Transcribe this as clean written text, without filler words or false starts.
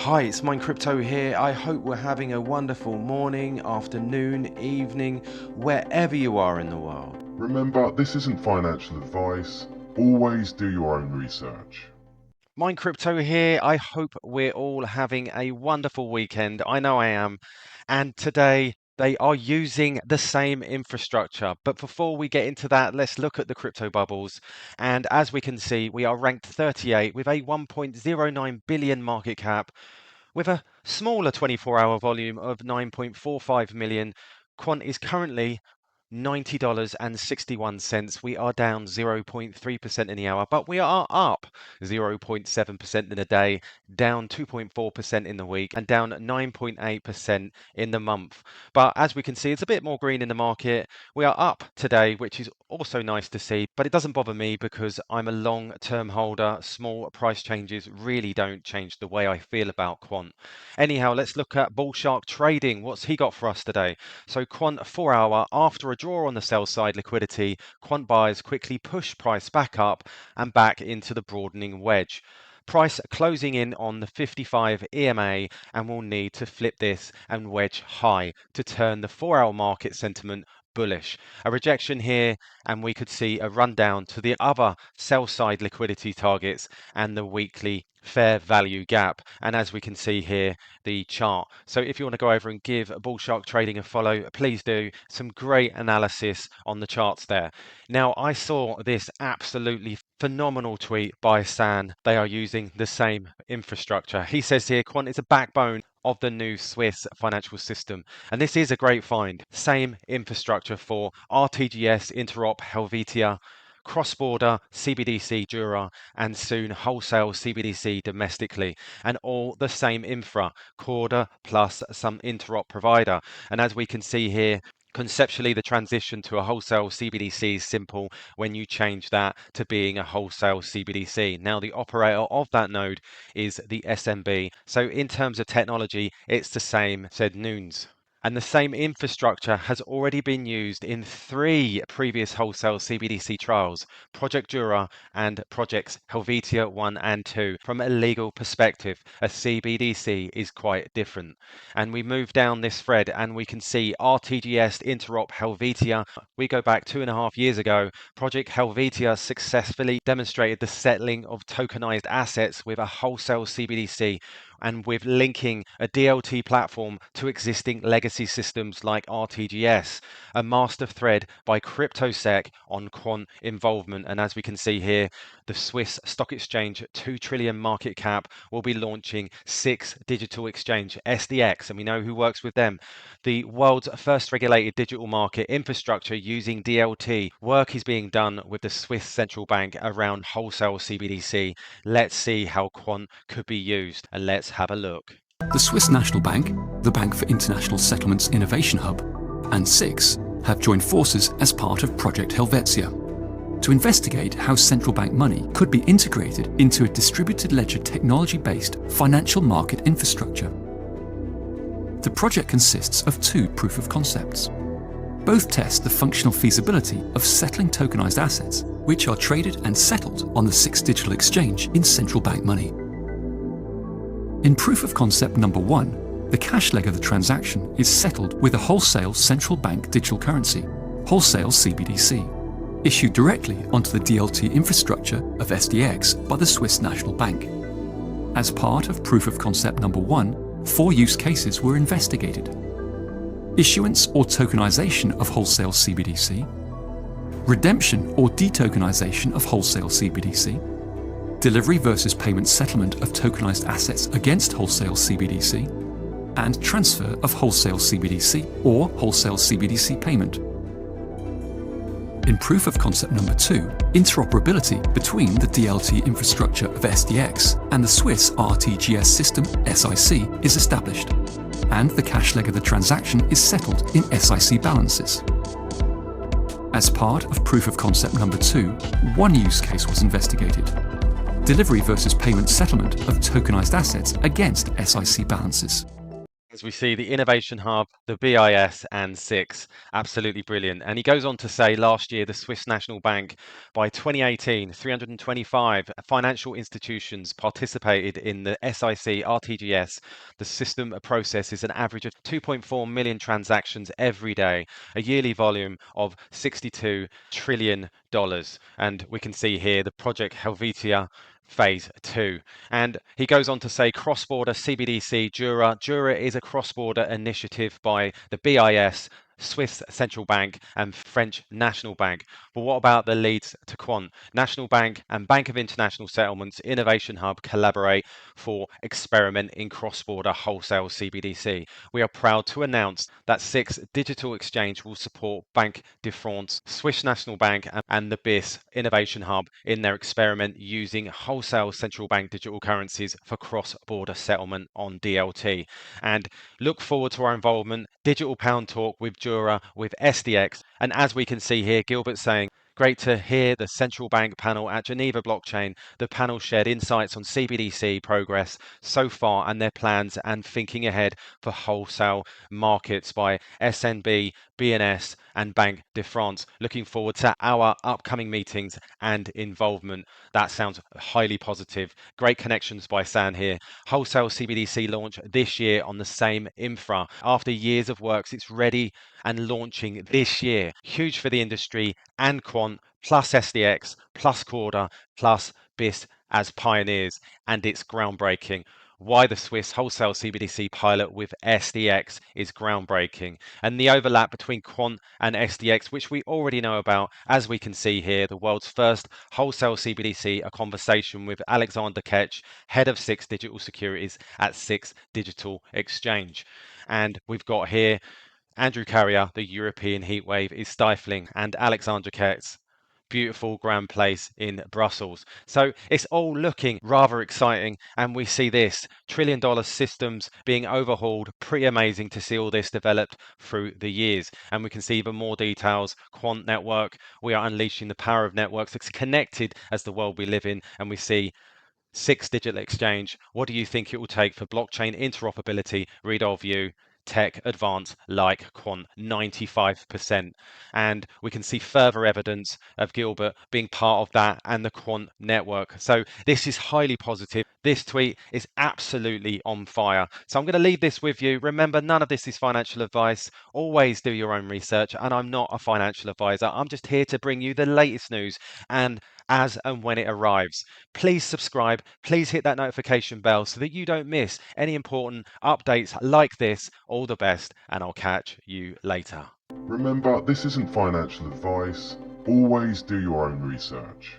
Hi, it's Mine Crypto here. I hope we're having a wonderful morning, afternoon, evening, wherever you are in the world. Remember, this isn't financial advice. Always do your own research. Mine Crypto here. I hope we're all having a wonderful weekend. I know I am. And today they are using the same infrastructure. But before we get into that, let's look at the crypto bubbles. And as we can see, we are ranked 38 with a 1.09 billion market cap. With a smaller 24-hour volume of 9.45 million, Quant is currently $90.61. We are down 0.3% in the hour, but we are up 0.7% in the day, down 2.4% in the week, and down 9.8% in the month. But as we can see, it's a bit more green in the market. We are up today, which is also nice to see, but it doesn't bother me because I'm a long-term holder. Small price changes really don't change the way I feel about Quant. Anyhow, let's look at Bullshark Trading. What's he got for us today? So Quant 4 hour, after a draw on the sell side liquidity, Quant buyers quickly push price back up and back into the broadening wedge. Price closing in on the 55 EMA and will need to flip this and wedge high to turn the 4-hour market sentiment bullish. A rejection here, and we could see a rundown to the other sell side liquidity targets and the weekly fair value gap. And as we can see here, the chart. So if you want to go over and give Bullshark Trading a follow, please do. Some great analysis on the charts there. Now, I saw this absolutely phenomenal tweet by San. They are using the same infrastructure. He says here, Quant is a backbone of the new Swiss financial system. And this is a great find. Same infrastructure for RTGS, Interop, Helvetia, cross-border CBDC Jura, and soon wholesale CBDC domestically, and all the same infra, Corda plus some interop provider. And as we can see here, conceptually, the transition to a wholesale CBDC is simple when you change that to being a wholesale CBDC. Now, the operator of that node is the SMB. So in terms of technology, it's the same, said Nunes. And the same infrastructure has already been used in 3 previous wholesale CBDC trials, Project Jura and Projects Helvetia 1 and 2. From a legal perspective, a CBDC is quite different. And we move down this thread and we can see RTGS, Interop, Helvetia. We go back 2.5 years ago. Project Helvetia successfully demonstrated the settling of tokenized assets with a wholesale CBDC, and with linking a DLT platform to existing legacy systems like RTGS, a master thread by CryptoSec on Quant involvement. And as we can see here, the Swiss Stock Exchange 2 trillion market cap will be launching 6 digital exchange, SDX, and we know who works with them. The world's first regulated digital market infrastructure using DLT. Work is being done with the Swiss central bank around wholesale CBDC. Let's see how Quant could be used, and let's have a look. The Swiss National Bank, the Bank for International Settlements Innovation Hub, and SIX have joined forces as part of Project Helvetia to investigate how central bank money could be integrated into a distributed ledger technology-based financial market infrastructure. The project consists of 2 proof of concepts. Both test the functional feasibility of settling tokenized assets, which are traded and settled on the SIX digital exchange in central bank money. In proof of concept number 1, the cash leg of the transaction is settled with a wholesale central bank digital currency, wholesale CBDC, issued directly onto the DLT infrastructure of SDX by the Swiss National Bank. As part of proof of concept number 1, 4 use cases were investigated: issuance or tokenization of wholesale CBDC, redemption or detokenization of wholesale CBDC, delivery versus payment settlement of tokenized assets against wholesale CBDC, and transfer of wholesale CBDC or wholesale CBDC payment. In proof of concept number 2, interoperability between the DLT infrastructure of SDX and the Swiss RTGS system SIC is established, and the cash leg of the transaction is settled in SIC balances. As part of proof of concept number 2, 1 use case was investigated: delivery versus payment settlement of tokenized assets against SIC balances. As we see the Innovation Hub, the BIS, and SIX. Absolutely brilliant. And he goes on to say last year, the Swiss National Bank, by 2018, 325 financial institutions participated in the SIC RTGS. The system processes an average of 2.4 million transactions every day, a yearly volume of $62 trillion. And we can see here the Project Helvetia Phase 2. And he goes on to say cross-border CBDC Jura. Jura is a cross-border initiative by the BIS, Swiss Central Bank and French National Bank. But what about the leads to Quant? National Bank and Bank of International Settlements Innovation Hub collaborate for experiment in cross-border wholesale CBDC. We are proud to announce that SIX Digital Exchange will support Banque de France, Swiss National Bank and the BIS Innovation Hub in their experiment using wholesale central bank digital currencies for cross-border settlement on DLT. And look forward to our involvement, Digital Pound Talk with Jura, with SDX. And as we can see here, Gilbert saying, great to hear the central bank panel at Geneva Blockchain. The panel shared insights on CBDC progress so far and their plans and thinking ahead for wholesale markets by SNB, BNS and Banque de France. Looking forward to our upcoming meetings and involvement. That sounds highly positive. Great connections by San here. Wholesale CBDC launch this year on the same infra. After years of works, it's ready and launching this year. Huge for the industry and Quant, plus SDX, plus Corda, plus BIS as pioneers, and it's groundbreaking. Why the Swiss wholesale CBDC pilot with SDX is groundbreaking, and the overlap between Quant and SDX, which we already know about, as we can see here, the world's first wholesale CBDC, a conversation with Alexander Ketch, head of SIX Digital Securities at SIX Digital Exchange. And we've got here Andrew Carrier, the European heatwave is stifling, and Alexander Ketz, beautiful grand place in Brussels. So it's all looking rather exciting, and we see this trillion-dollar systems being overhauled. Pretty amazing to see all this developed through the years. And we can see even more details. Quant Network, we are unleashing the power of networks. It's connected as the world we live in, and we see SIX Digital Exchange. What do you think it will take for blockchain interoperability? Read our view. Tech advance like Quant, 95%. And we can see further evidence of Gilbert being part of that and the Quant network. So this is highly positive. This tweet is absolutely on fire. So I'm going to leave this with you. Remember, none of this is financial advice. Always do your own research. And I'm not a financial advisor. I'm just here to bring you the latest news and as and when it arrives. Please subscribe. Please hit that notification bell so that you don't miss any important updates like this. All the best, and I'll catch you later. Remember, this isn't financial advice. Always do your own research.